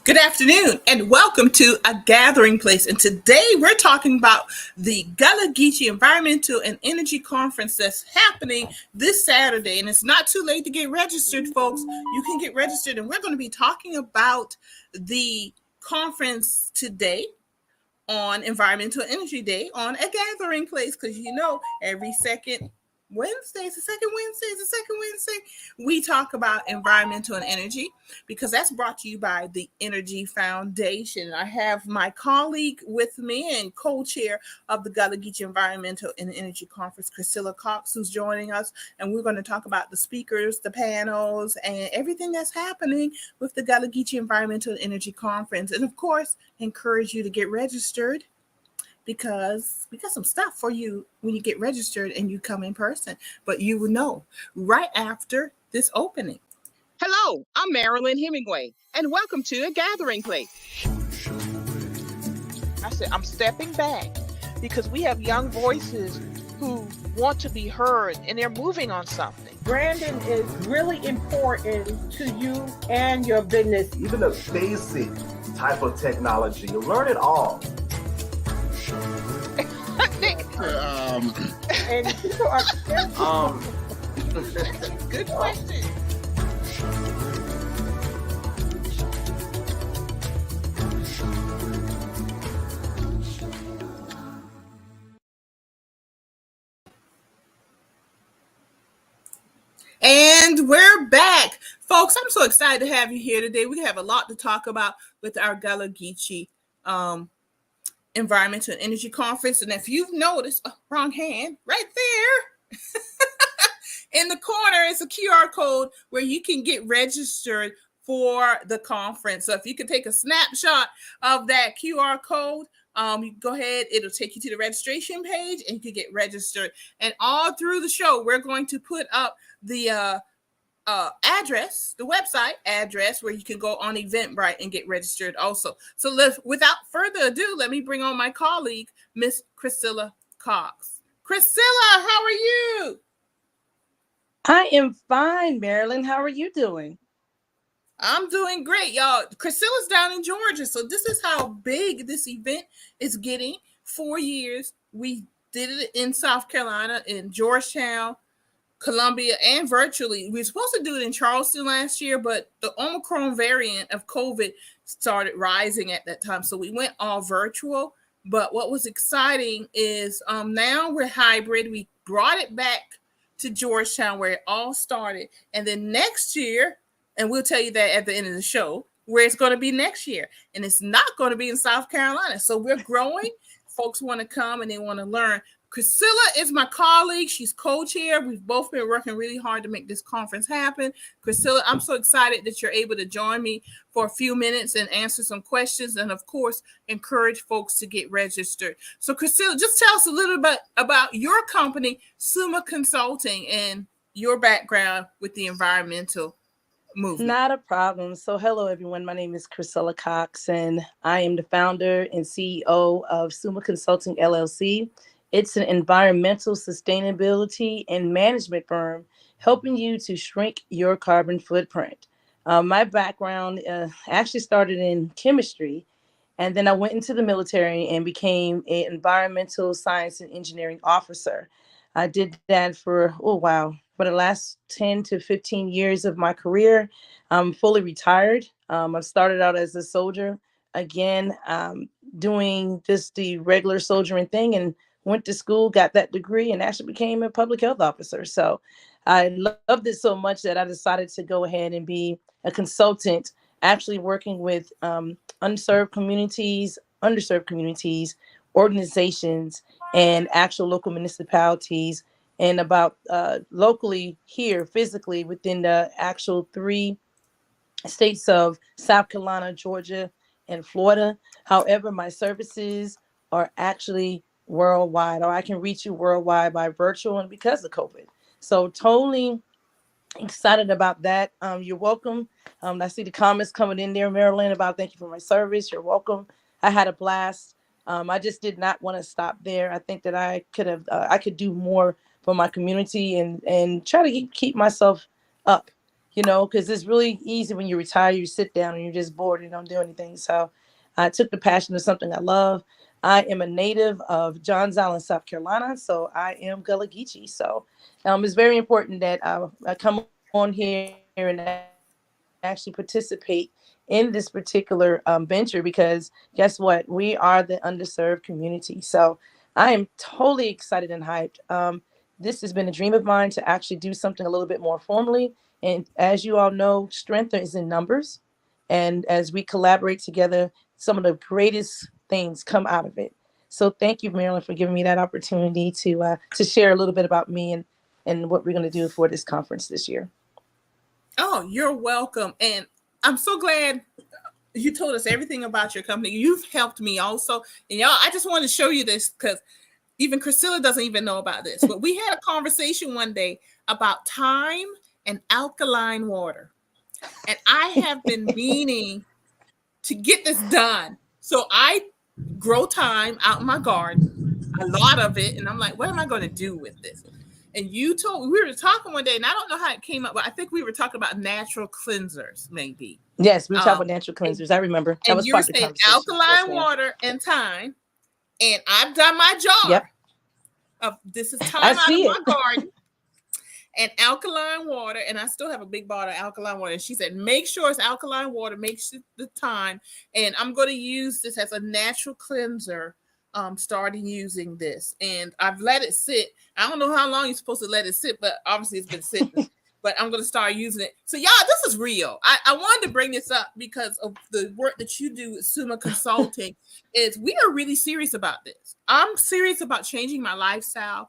Good afternoon and welcome to A Gathering Place. And today we're talking about the Gullah Geechee Environmental and Energy Conference that's happening this Saturday. And it's not too late to get registered, folks. You can get registered, and we're going to be talking about the conference today on Environmental Energy Day on A Gathering Place, because every second Wednesday is the second Wednesday. We talk about environmental and energy because that's brought to you by the Energy Foundation. I have my colleague with me and co-chair of the Gullah Geechee Environmental and Energy Conference, Priscilla Cox, who's joining us. And we're going to talk about the speakers, the panels, and everything that's happening with the Gullah Geechee Environmental and Energy Conference. And of course, encourage you to get registered, because we got some stuff for you when you get registered and you come in person. But you will know right after this opening. Hello, I'm Marilyn Hemingway, and welcome to A Gathering Place. I said, I'm stepping back because we have young voices who want to be heard, and they're moving on something. Branding is really important to you and your business. Even a basic type of technology, you'll learn it all. And people are Good question. And we're back. Folks, I'm so excited to have you here today. We have a lot to talk about with our Gullah Geechee Environmental and Energy Conference. And if you've noticed, wrong hand, right there in the corner is a QR code where you can get registered for the conference. So if you could take a snapshot of that QR code, you go ahead, it'll take you to the registration page and you can get registered. And all through the show, we're going to put up the address, the website address where you can go on Eventbrite and get registered also. So without further ado, let me bring on my colleague, Miss Priscilla Cox. Priscilla, how are you? I am fine, Marilyn. How are you doing? I'm doing great, y'all. Priscilla's down in Georgia, so this is how big this event is getting. 4 years. We did it in South Carolina, in Georgetown, Columbia, and virtually. We were supposed to do it in Charleston last year, but the Omicron variant of COVID started rising at that time, so we went all virtual. But what was exciting is now we're hybrid. We brought it back to Georgetown where it all started, and then next year, and we'll tell you that at the end of the show, where it's going to be next year, and it's not going to be in South Carolina. So we're growing. Folks want to come and they want to learn. Priscilla is my colleague. She's co-chair. We've both been working really hard to make this conference happen. Priscilla, I'm so excited that you're able to join me for a few minutes and answer some questions, and of course, encourage folks to get registered. So Priscilla, just tell us a little bit about your company, Summa Consulting, and your background with the environmental movement. Not a problem. So hello, everyone. My name is Priscilla Cox, and I am the founder and CEO of Summa Consulting, LLC. It's an environmental sustainability and management firm helping you to shrink your carbon footprint. My background actually started in chemistry, and then I went into the military and became an environmental science and engineering officer. I did that for the last 10 to 15 years of my career. I'm fully retired. I started out as a soldier, again, doing just the regular soldiering thing, and went to school, got that degree, and actually became a public health officer. So I loved it so much that I decided to go ahead and be a consultant, actually working with underserved communities, organizations, and actual local municipalities, and about locally here, physically, within the actual 3 states of South Carolina, Georgia, and Florida. However, my services are actually worldwide, or I can reach you worldwide by virtual and because of COVID. So totally excited about that. You're welcome. I see the comments coming in there, Marilyn, about thank you for my service. You're welcome. I had a blast. I just did not want to stop there. I think that I could do more for my community and try to keep myself up, because it's really easy when you retire, you sit down and you're just bored and don't do anything. So I took the passion to something I love. I am a native of Johns Island, South Carolina, so I am Gullah Geechee. So it's very important that I come on here and actually participate in this particular venture, because guess what? We are the underserved community. So I am totally excited and hyped. This has been a dream of mine to actually do something a little bit more formally. And as you all know, strength is in numbers. And as we collaborate together, some of the greatest things come out of it. So thank you, Marilyn, for giving me that opportunity to share a little bit about me and what we're going to do for this conference this year. Oh, you're welcome. And I'm so glad you told us everything about your company. You've helped me also. And y'all, I just want to show you this because even Priscilla doesn't even know about this. But we had a conversation one day about thyme and alkaline water. And I have been meaning to get this done. So I grow thyme out in my garden, a lot of it. And I'm like, what am I going to do with this? And we were talking one day, and I don't know how it came up, but I think we were talking about natural cleansers, maybe. Yes, we talked about natural cleansers. I remember. That was you were saying alkaline water and thyme, and I've done my jar. Yep. This is thyme out of my garden, and alkaline water, and I still have a big bottle of alkaline water. And she said, make sure it's alkaline water, make sure the thyme, and I'm going to use this as a natural cleanser. Starting using this, and I've let it sit. I don't know how long you're supposed to let it sit, but obviously it's been sitting. But I'm going to start using it. So y'all, this is real. I wanted to bring this up because of the work that you do with Summa Consulting. Is we are really serious about this. I'm serious about changing my lifestyle.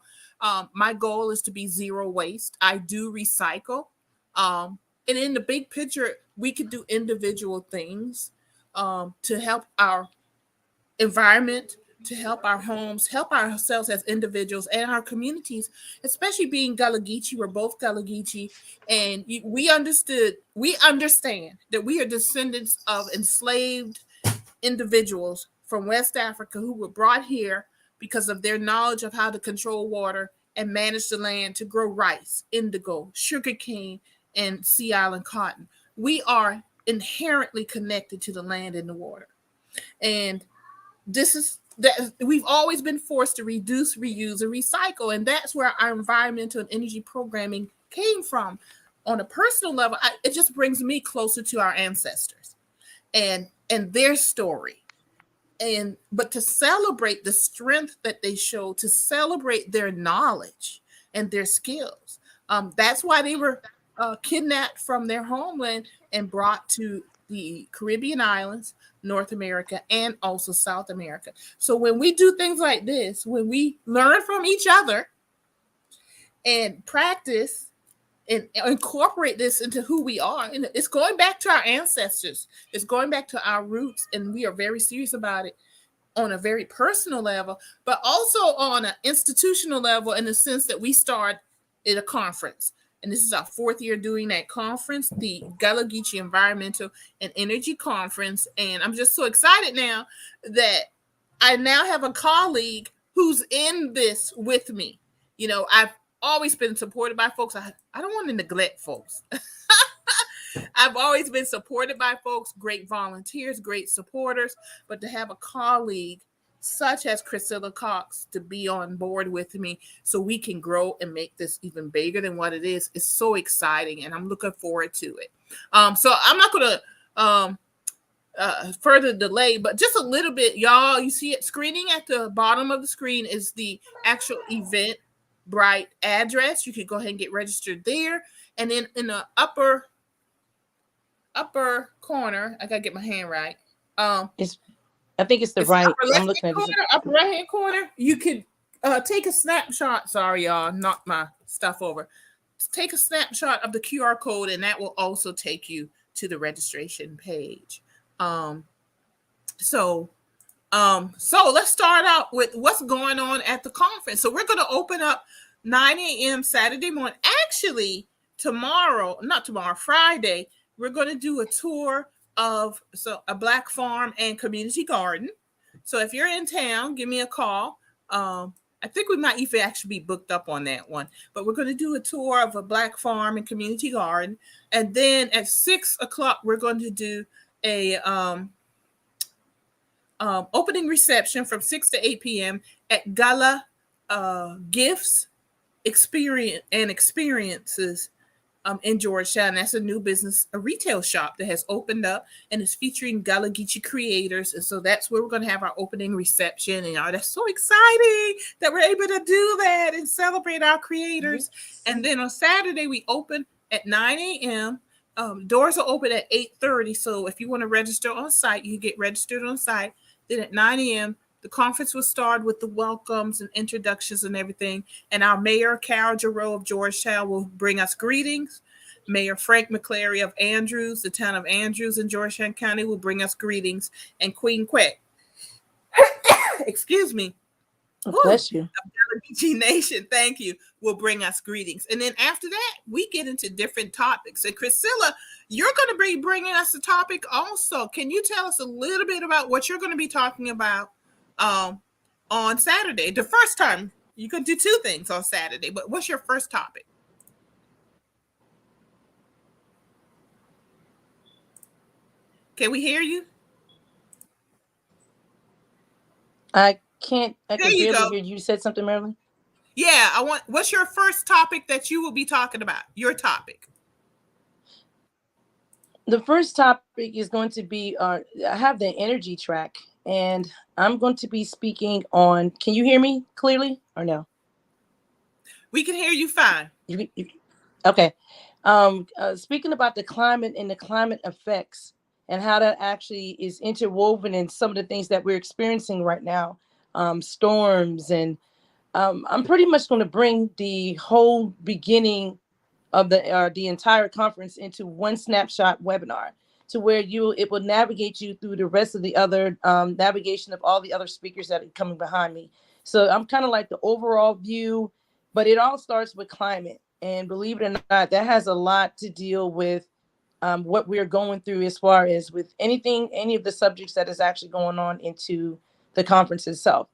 My goal is to be zero waste. I do recycle, and in the big picture, we could do individual things to help our environment, to help our homes, help ourselves as individuals and our communities, especially being Gullah Geechee. We're both Gullah Geechee, and we understand that we are descendants of enslaved individuals from West Africa who were brought here because of their knowledge of how to control water and manage the land to grow rice, indigo, sugarcane, and Sea Island cotton. We are inherently connected to the land and the water. And this is that we've always been forced to reduce, reuse, and recycle. And that's where our environmental and energy programming came from. On a personal level, it just brings me closer to our ancestors and their story. But to celebrate the strength that they showed, to celebrate their knowledge and their skills. That's why they were kidnapped from their homeland and brought to the Caribbean islands, North America, and also South America. So when we do things like this, when we learn from each other and practice and incorporate this into who we are, and it's going back to our ancestors, it's going back to our roots, and we are very serious about it on a very personal level, but also on an institutional level in the sense that we start at a conference. And this is our 4th year doing that conference, the Gullah Geechee Environmental and Energy Conference. And I'm just so excited now that I now have a colleague who's in this with me. You know, I've always been supported by folks. I don't want to neglect folks. I've always been supported by folks, great volunteers, great supporters, but to have a colleague such as Priscilla Cox to be on board with me so we can grow and make this even bigger than what it is so exciting, and I'm looking forward to it. So I'm not going to further delay, but just a little bit, y'all. You see it screening at the bottom of the screen is the actual Eventbrite address. You can go ahead and get registered there, and then in the upper corner, I gotta get my hand right. I think it's the right. I'm looking at the upper right hand corner. You can take a snapshot. Sorry, y'all, knocked my stuff over. Take a snapshot of the QR code, and that will also take you to the registration page. So let's start out with what's going on at the conference. So we're going to open up 9 a.m. Saturday morning. Actually, Friday, we're going to do a tour of a Black farm and community garden. So if you're in town, give me a call. I think we might even actually be booked up on that one. But we're going to do a tour of a Black farm and community garden. And then at 6 o'clock, we're going to do a opening reception from 6 to 8 p.m. at Gullah Gifts Experiences in Georgetown. That's a new business, a retail shop that has opened up and is featuring Gullah Geechee creators. And so that's where we're going to have our opening reception. And that's so exciting that we're able to do that and celebrate our creators. Yes. And then on Saturday, we open at 9 a.m. Doors are open at 8:30. So if you want to register on site, you can get registered on site. Then at 9 a.m., the conference will start with the welcomes and introductions and everything. And our Mayor, Carol Giroux of Georgetown, will bring us greetings. Mayor Frank McClary of Andrews, the town of Andrews in Georgetown County, will bring us greetings. And Queen Quet, excuse me. Oh, bless you. Gullah Geechee Nation, thank you, will bring us greetings. And then after that, we get into different topics. And Priscilla, you're going to be bringing us a topic also. Can you tell us a little bit about what you're going to be talking about on Saturday? The first time, you can do two things on Saturday, but what's your first topic? Can we hear you? I can barely hear you. You said something, Marilyn? Yeah, what's your first topic that you will be talking about? Your topic. The first topic is going to be, I have the energy track, and I'm going to be speaking on, can you hear me clearly or no? We can hear you fine. Okay. Speaking about the climate and the climate effects and how that actually is interwoven in some of the things that we're experiencing right now, storms. And I'm pretty much going to bring the whole beginning of the entire conference into one snapshot webinar, to where it will navigate you through the rest of the other navigation of all the other speakers that are coming behind me. So I'm kind of like the overall view, but it all starts with climate. And believe it or not, that has a lot to deal with what we're going through as far as with any of the subjects that is actually going on into the conference itself.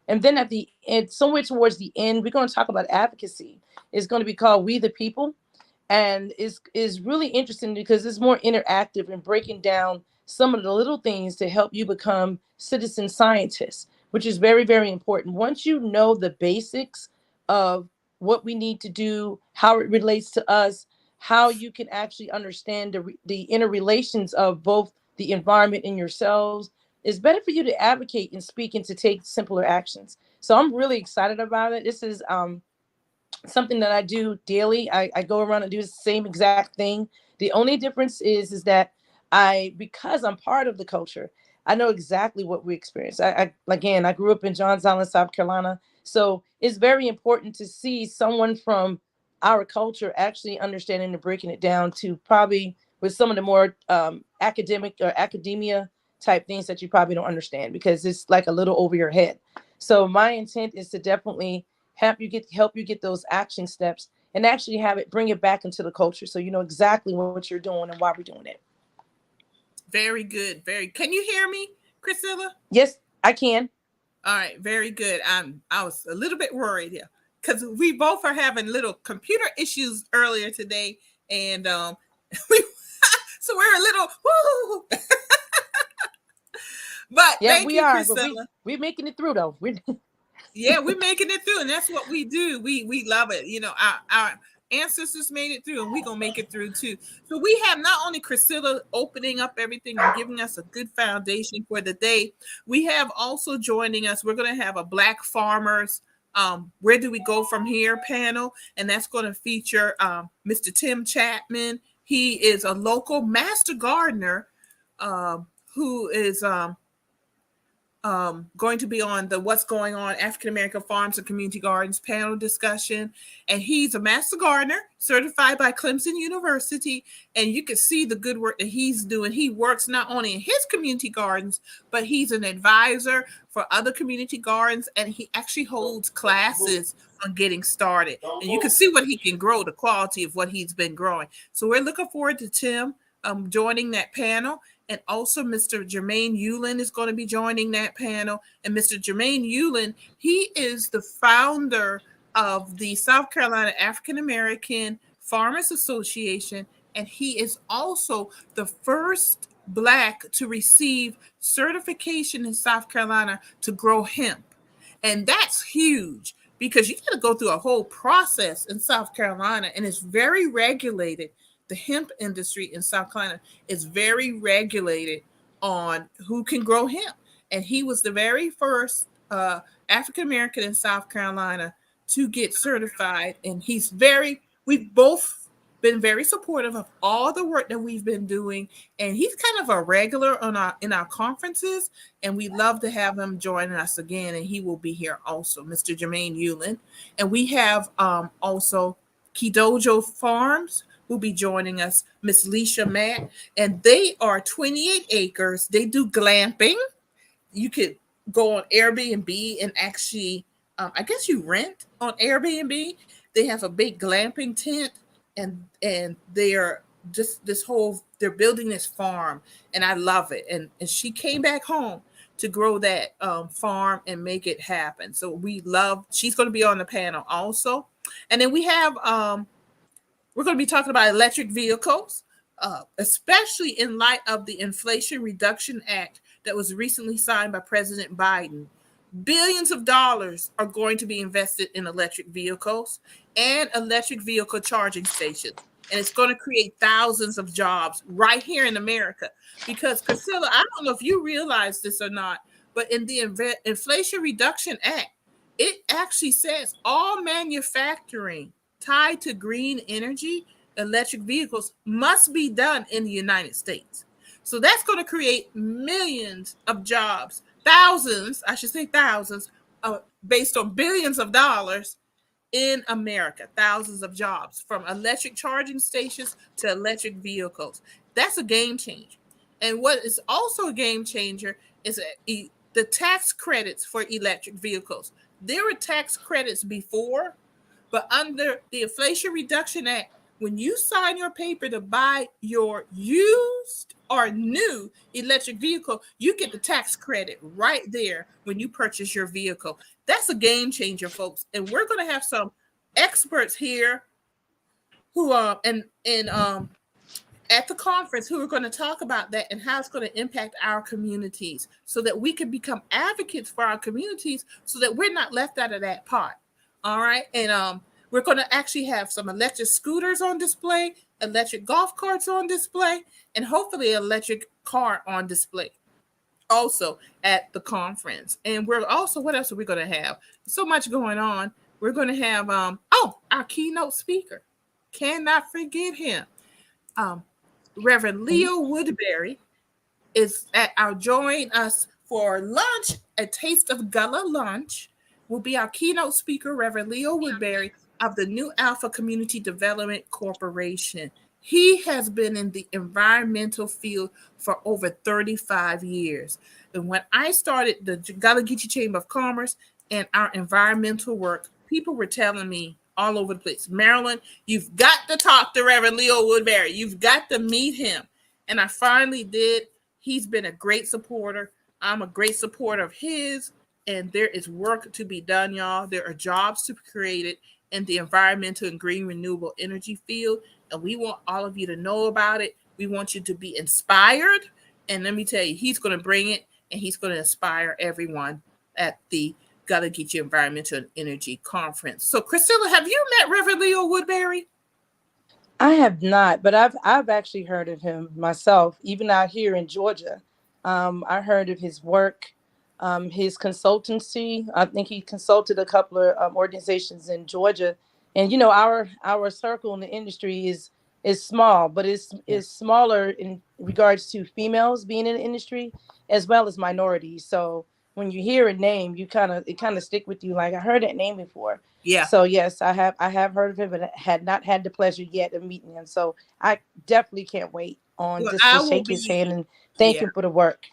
And then at the end, somewhere towards the end, we're going to talk about advocacy. It's going to be called We the People. And is really interesting because it's more interactive and breaking down some of the little things to help you become citizen scientists, which is very, very important. Once you know the basics of what we need to do, how it relates to us, how you can actually understand the interrelations of both the environment and yourselves, it's better for you to advocate and speak and to take simpler actions. So I'm really excited about it. This is something that I do daily. I go around and do the same exact thing. The only difference is that because I'm part of the culture, I know exactly what we experience. I grew up in Johns Island, South Carolina. So it's very important to see someone from our culture actually understanding and breaking it down to probably with some of the more academic or academia type things that you probably don't understand because it's like a little over your head. So my intent is to definitely help you get those action steps and actually bring it back into the culture so you know exactly what you're doing and why we're doing it. Very good. Can you hear me, Priscilla? Yes, I can. All right, very good. I was a little bit worried here because we both are having little computer issues earlier today, and so we're a little woo. But yeah, thank you, Priscilla. But we're making it through though. Yeah, we're making it through, and that's what we do. We love it. You know, our ancestors made it through, and we're gonna make it through too. So we have not only Priscilla opening up everything and giving us a good foundation for the day, we have also joining us. We're gonna have a Black Farmers Where Do We Go From Here panel, and that's going to feature Mr. Tim Chapman. He is a local master gardener who is going to be on the What's Going On African American Farms and Community Gardens panel discussion. And he's a master gardener certified by Clemson University. And you can see the good work that he's doing. He works not only in his community gardens, but he's an advisor for other community gardens. And he actually holds classes on getting started. And you can see what he can grow, the quality of what he's been growing. So we're looking forward to Tim joining that panel. and also Mr. Jermaine Yulin is going to be joining that panel. And Mr. Jermaine Yulin, he is the founder of the South Carolina African American Farmers Association, and he is also the first Black to receive certification in South Carolina to grow hemp. And that's huge because you got to go through a whole process in South Carolina, and it's very regulated. The hemp industry in South Carolina is very regulated on who can grow hemp. And he was the very first African American in South Carolina to get certified. And we've both been very supportive of all the work that we've been doing. And he's kind of a regular in our conferences, and we'd love to have him join us again. And he will be here also, Mr. Jermaine Yulin. And we have also Kidojo Farms will be joining us, Miss Leisha Matt, and they are 28 acres. They do glamping. You could go on Airbnb and actually, I guess you rent on Airbnb. They have a big glamping tent, and they're just they're building this farm, and I love it. And she came back home to grow that farm and make it happen. So she's going to be on the panel also. And then we have we're going to be talking about electric vehicles, especially in light of the Inflation Reduction Act that was recently signed by President Biden. Billions of dollars are going to be invested in electric vehicles and electric vehicle charging stations. And it's going to create thousands of jobs right here in America. Because, Priscilla, I don't know if you realize this or not, but in the Inflation Reduction Act, it actually says all manufacturing tied to green energy, electric vehicles, must be done in the United States. So that's going to create millions of jobs, thousands, I should say thousands, based on billions of dollars in America, thousands of jobs from electric charging stations to electric vehicles. That's a game changer. And what is also a game changer is the tax credits for electric vehicles. There were tax credits before, but under the Inflation Reduction Act, when you sign your paper to buy your used or new electric vehicle, you get the tax credit right there when you purchase your vehicle. That's a game changer, folks. And we're going to have some experts here who are at the conference who are going to talk about that and how it's going to impact our communities so that we can become advocates for our communities so that we're not left out of that pot. All right. And we're going to actually have some electric scooters on display, electric golf carts on display, and hopefully an electric car on display also at the conference. And we're also, what else are we going to have? So much going on. We're going to have, our keynote speaker. Cannot forget him. Reverend Leo Woodbury is join us for lunch, a taste of Gullah lunch. Will be our keynote speaker, Reverend Leo Woodbury of the New Alpha Community Development Corporation. He has been in the environmental field for over 35 years. And when I started the Gullah Geechee Chamber of Commerce and our environmental work, people were telling me all over the place, Marilyn, you've got to talk to Reverend Leo Woodbury. You've got to meet him. And I finally did. He's been a great supporter. I'm a great supporter of his. And there is work to be done, y'all. There are jobs to be created in the environmental and green renewable energy field. And we want all of you to know about it. We want you to be inspired. And let me tell you, he's going to bring it and he's going to inspire everyone at the Gullah Geechee Environmental and Energy Conference. So, Priscilla, have you met Reverend Leo Woodbury? I have not, but I've actually heard of him myself, even out here in Georgia. I heard of his work. His consultancy. I think he consulted a couple of organizations in Georgia, and our circle in the industry is small, but it's smaller in regards to females being in the industry as well as minorities. So when you hear a name, it kind of stick with you. Like I heard that name before. Yeah. So yes, I have heard of him, but had not had the pleasure yet of meeting him. So I definitely can't wait to shake his hand and thank him for the work.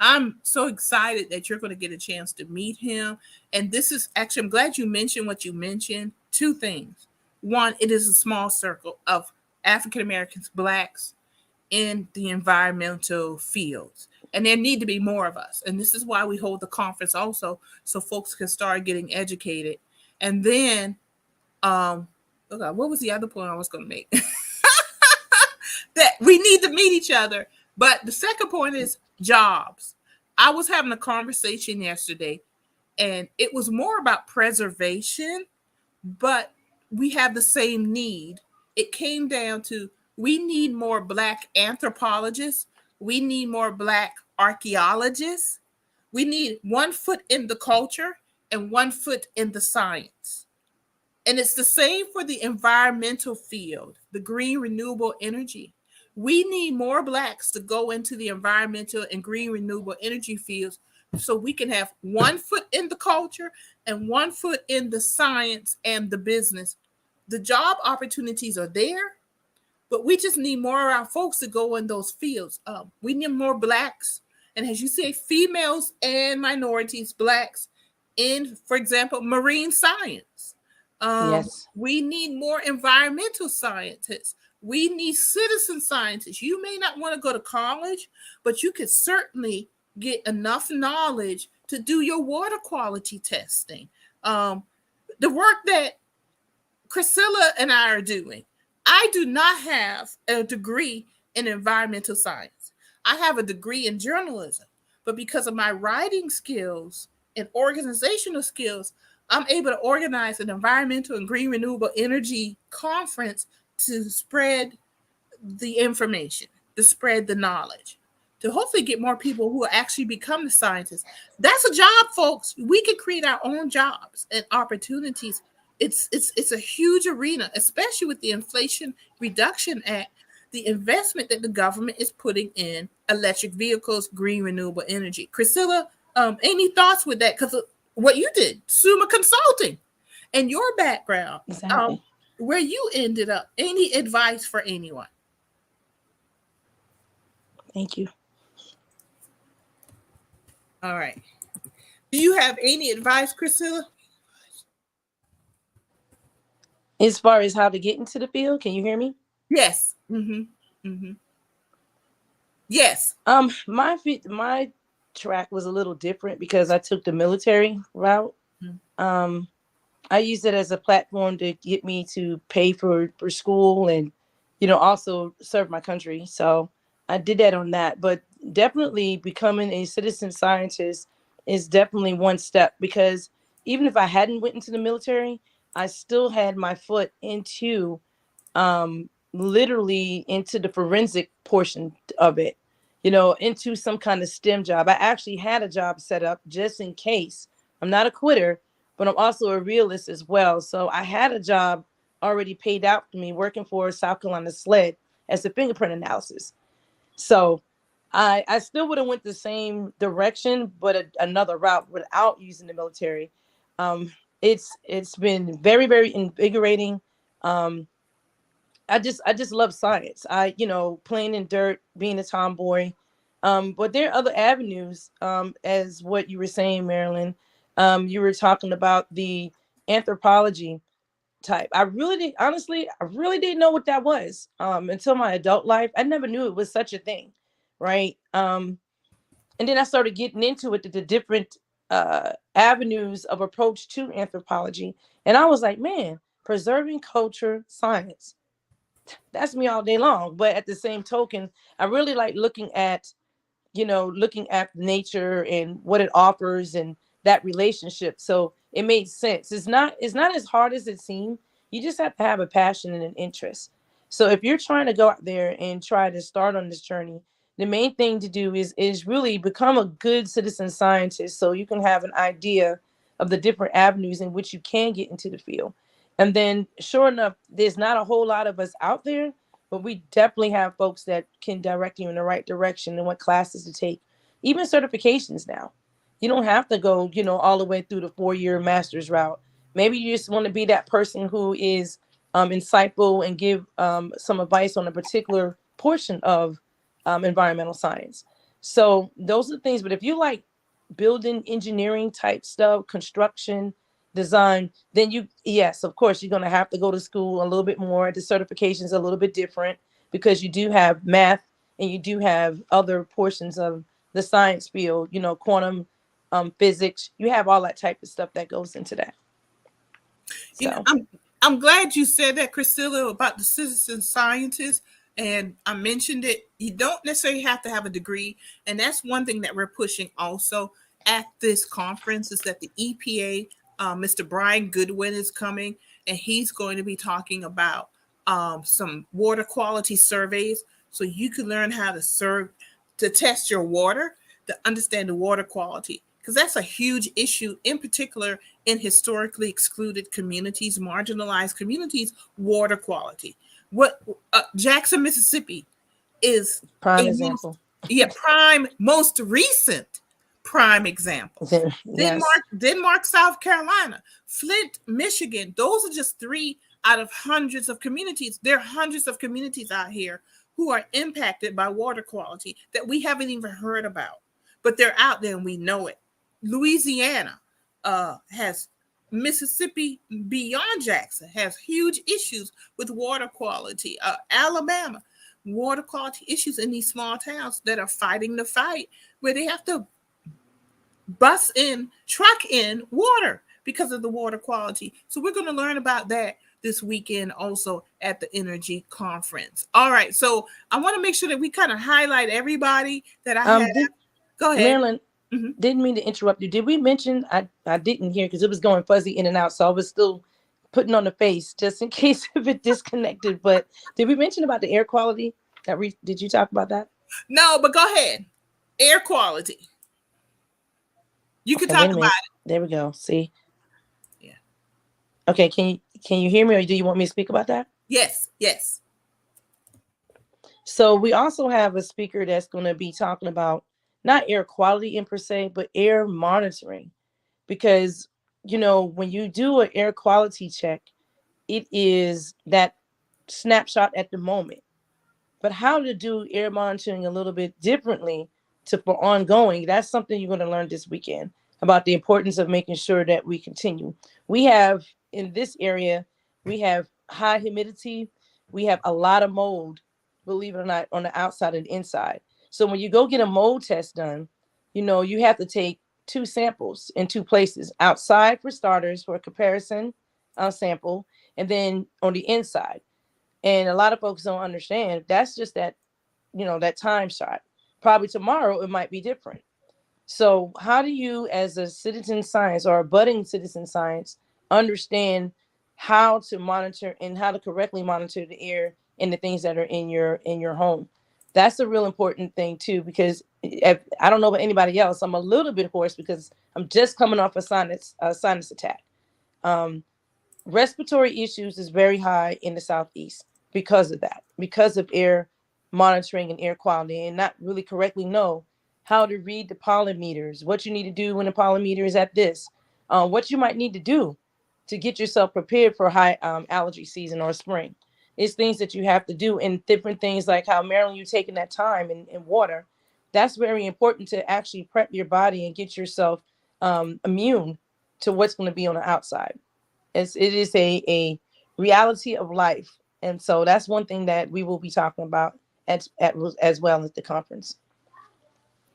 I'm so excited that you're going to get a chance to meet him. And this is actually, I'm glad you mentioned what you mentioned. Two things. One, it is a small circle of African Americans, Blacks in the environmental fields. And there need to be more of us. And this is why we hold the conference also, so folks can start getting educated. And then, okay, what was the other point I was going to make? That we need to meet each other. But the second point is jobs. I was having a conversation yesterday, and it was more about preservation, but we have the same need. It came down to we need more Black anthropologists. We need more Black archaeologists. We need 1 foot in the culture and 1 foot in the science. And it's the same for the environmental field, the green renewable energy. We need more Blacks to go into the environmental and green renewable energy fields so we can have 1 foot in the culture and 1 foot in the science and the business. The job opportunities are there, but we just need more of our folks to go in those fields. We need more Blacks. And as you say, females and minorities, Blacks in, for example, marine science. Yes. We need more environmental scientists. We need citizen scientists. You may not want to go to college, but you could certainly get enough knowledge to do your water quality testing. The work that Priscilla and I are doing. I do not have a degree in environmental science. I have a degree in journalism, but because of my writing skills and organizational skills, I'm able to organize an environmental and green renewable energy conference to spread the information, to spread the knowledge, to hopefully get more people who will actually become the scientists. That's a job, folks. We can create our own jobs and opportunities. It's a huge arena, especially with the Inflation Reduction Act, the investment that the government is putting in electric vehicles, green renewable energy. Priscilla, any thoughts with that? Because what you did, Summa Consulting, and your background, Exactly. where you ended up, any advice for anyone? Thank you. All right. Do you have any advice, Priscilla? As far as how to get into the field, can you hear me? Yes. Mm-hmm. Mm-hmm. Yes. My track was a little different because I took the military route. I used it as a platform to get me to pay for school and, also serve my country. So I did that on that. But definitely becoming a citizen scientist is definitely one step, because even if I hadn't went into the military, I still had my foot into literally into the forensic portion of it, into some kind of STEM job. I actually had a job set up just in case. I'm not a quitter, but I'm also a realist as well. So I had a job already paid out for me working for South Carolina SLED as a fingerprint analysis. So I still would have went the same direction, but another route without using the military. It's been very, very invigorating. I just love science. Playing in dirt, being a tomboy. But there are other avenues, as what you were saying, Marilyn. You were talking about the anthropology type. I really didn't know what that was until my adult life. I never knew it was such a thing, right? And then I started getting into it, the different avenues of approach to anthropology. And I was like, man, preserving culture, science, that's me all day long. But at the same token, I really like looking at nature and what it offers and that relationship. So it made sense. It's not as hard as it seemed. You just have to have a passion and an interest. So if you're trying to go out there and try to start on this journey, the main thing to do is really become a good citizen scientist, so you can have an idea of the different avenues in which you can get into the field. And then sure enough, there's not a whole lot of us out there, but we definitely have folks that can direct you in the right direction and what classes to take, even certifications now. You don't have to go, all the way through the 4-year master's route. Maybe you just want to be that person who is insightful and give some advice on a particular portion of environmental science. So those are the things. But if you like building engineering type stuff, construction, design, then yes, of course, you're going to have to go to school a little bit more. The certifications are a little bit different because you do have math and you do have other portions of the science field, quantum physics. You have all that type of stuff that goes into that. So I'm glad you said that, Priscilla, about the citizen scientists. And I mentioned it. You don't necessarily have to have a degree. And that's one thing that we're pushing also at this conference is that the EPA, Mr. Brian Goodwin is coming, and he's going to be talking about some water quality surveys. So you can learn how to test your water, to understand the water quality. Because that's a huge issue, in particular in historically excluded communities, marginalized communities, water quality. What Jackson, Mississippi is prime example. Most recent prime example. Yes. Denmark, South Carolina, Flint, Michigan. Those are just 3 out of hundreds of communities. There are hundreds of communities out here who are impacted by water quality that we haven't even heard about, but they're out there and we know it. Louisiana has, Mississippi beyond Jackson has huge issues with water quality. Alabama, water quality issues in these small towns that are fighting the fight where they have to truck in water because of the water quality. So we're going to learn about that this weekend also at the Energy Conference. All right. So I want to make sure that we kind of highlight everybody that I have. Go ahead. Marilyn, didn't mean to interrupt you. Did we mention, I didn't hear because it was going fuzzy in and out, so I was still putting on the face just in case if it disconnected. But did we mention about the air quality? Did you talk about that? No, but go ahead. Air quality. You can talk about it. There we go. See? Yeah. Okay, can you hear me, or do you want me to speak about that? Yes. So we also have a speaker that's going to be talking about not air quality in per se, but air monitoring. Because, when you do an air quality check, it is that snapshot at the moment. But how to do air monitoring a little bit differently for ongoing, that's something you're going to learn this weekend about the importance of making sure that we continue. We have, in this area, we have high humidity. We have a lot of mold, believe it or not, on the outside and inside. So when you go get a mold test done, you have to take 2 samples in 2 places, outside for starters for a comparison sample, and then on the inside. And a lot of folks don't understand that's just that time shot. Probably tomorrow it might be different. So how do you, as a citizen science or a budding citizen science, understand how to monitor and how to correctly monitor the air and the things that are in your home? That's a real important thing too, because I don't know about anybody else. I'm a little bit hoarse because I'm just coming off a sinus attack. Respiratory issues is very high in the Southeast because of that, because of air monitoring and air quality, and not really correctly know how to read the pollen meters, what you need to do when the pollen meter is at this, what you might need to do to get yourself prepared for high allergy season or spring. It's things that you have to do, and different things like how, Marilyn, you're taking that time in water. That's very important to actually prep your body and get yourself immune to what's going to be on the outside. It is a reality of life. And so that's one thing that we will be talking about as well at the conference.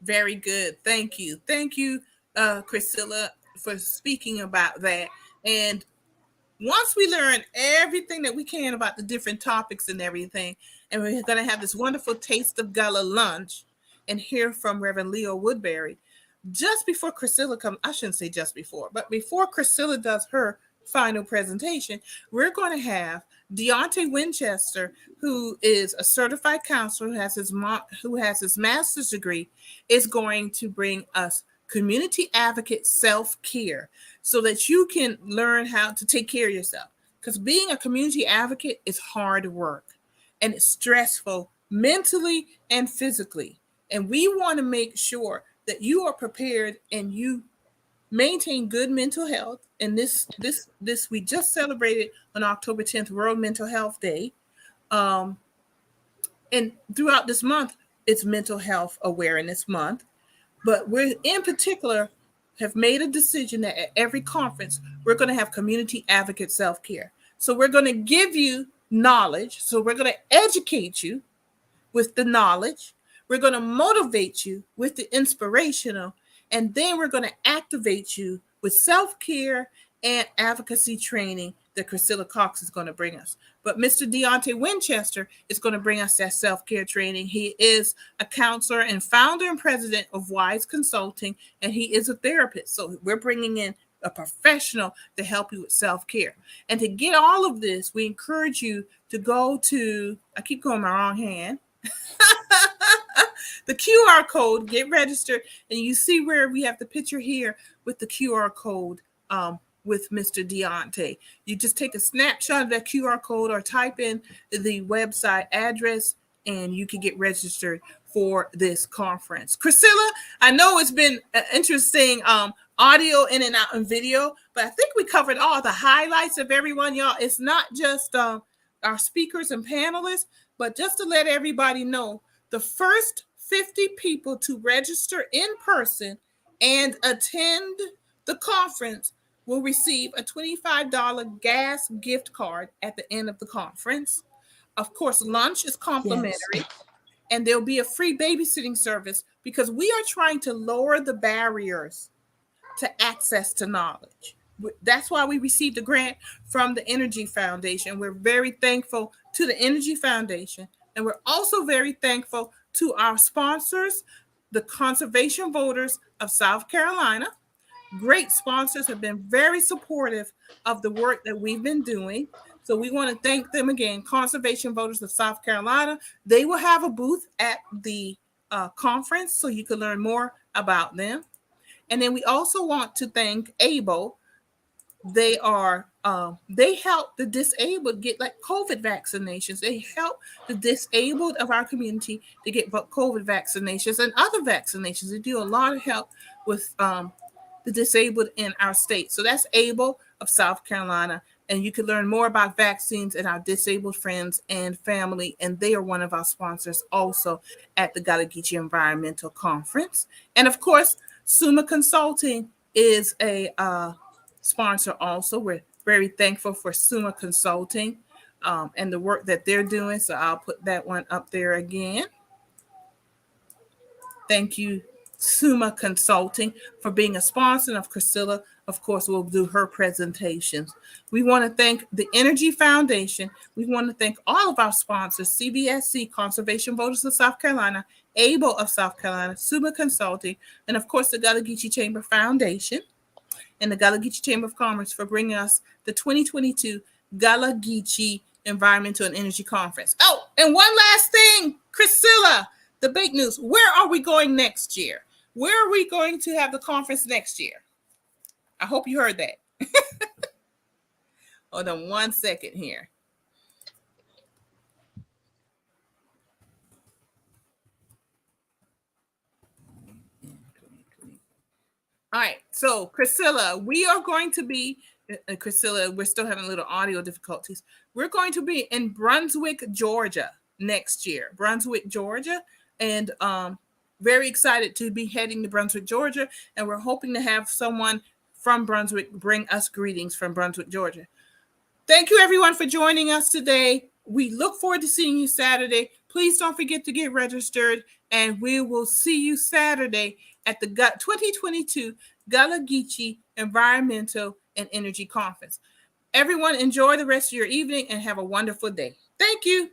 Very good. Thank you. Thank you, Priscilla, for speaking about that. And once we learn everything that we can about the different topics and everything, and we're going to have this wonderful Taste of Gullah lunch and hear from Reverend Leo Woodbury, just before Priscilla comes, I shouldn't say just before, but before Priscilla does her final presentation, we're going to have Deontay Winchester, who is a certified counselor, who has his master's degree, is going to bring us community advocate self-care so that you can learn how to take care of yourself. Because being a community advocate is hard work and it's stressful mentally and physically. And we want to make sure that you are prepared and you maintain good mental health. And this we just celebrated on October 10th, World Mental Health Day. And throughout this month, it's Mental Health Awareness Month. But we, in particular, have made a decision that at every conference, we're going to have community advocate self-care. So we're going to give you knowledge. So we're going to educate you with the knowledge. We're going to motivate you with the inspirational. And then we're going to activate you with self-care and advocacy training that Priscilla Cox is going to bring us. But Mr. Deontay Winchester is going to bring us that self-care training. He is a counselor and founder and president of Wise Consulting, and he is a therapist. So we're bringing in a professional to help you with self-care. And to get all of this, we encourage you to go to, I keep going my wrong hand, the QR code, get registered, and you see where we have the picture here with the QR code with Mr. Deontay. You just take a snapshot of that QR code or type in the website address and you can get registered for this conference. Priscilla, I know it's been interesting audio in and out and video, but I think we covered all the highlights of everyone, y'all. It's not just our speakers and panelists, but just to let everybody know, the first 50 people to register in person and attend the conference will receive a $25 gas gift card at the end of the conference. Of course, lunch is complimentary. Yes. And there'll be a free babysitting service because we are trying to lower the barriers to access to knowledge. That's why we received a grant from the Energy Foundation. We're very thankful to the Energy Foundation. And we're also very thankful to our sponsors, the Conservation Voters of South Carolina. Great sponsors, have been very supportive of the work that we've been doing. So we want to thank them again, Conservation Voters of South Carolina. They will have a booth at the conference so you can learn more about them. And then we also want to thank ABLE. They help the disabled get like COVID vaccinations. They help the disabled of our community to get COVID vaccinations and other vaccinations. They do a lot of help with the disabled in our state. So that's ABLE of South Carolina. And you can learn more about vaccines and our disabled friends and family. And they are one of our sponsors also at the Gullah Geechee Environmental Conference. And of course, Summa Consulting is a sponsor also. We're very thankful for Summa Consulting and the work that they're doing. So I'll put that one up there again. Thank you, Summa Consulting, for being a sponsor of Priscilla. Of course, will do her presentations. We want to thank the Energy Foundation. We want to thank all of our sponsors, CBSC, Conservation Voters of South Carolina, ABLE of South Carolina, Summa Consulting, and of course, the Gullah Geechee Chamber Foundation and the Gullah Geechee Chamber of Commerce for bringing us the 2022 Gullah Geechee Environmental and Energy Conference. Oh, and one last thing, Priscilla, the big news. Where are we going next year? Where are we going to have the conference next year? I hope you heard that. Hold on one second here. All right, so Priscilla, we are going to be, Priscilla, we're still having a little audio difficulties. We're going to be in Brunswick, Georgia next year. Brunswick, Georgia, and very excited to be heading to Brunswick, Georgia, and we're hoping to have someone from Brunswick bring us greetings from Brunswick, Georgia. Thank you, everyone, for joining us today. We look forward to seeing you Saturday. Please don't forget to get registered, and we will see you Saturday at the 2022 Gullah Geechee Environmental and Energy Conference. Everyone, enjoy the rest of your evening and have a wonderful day. Thank you.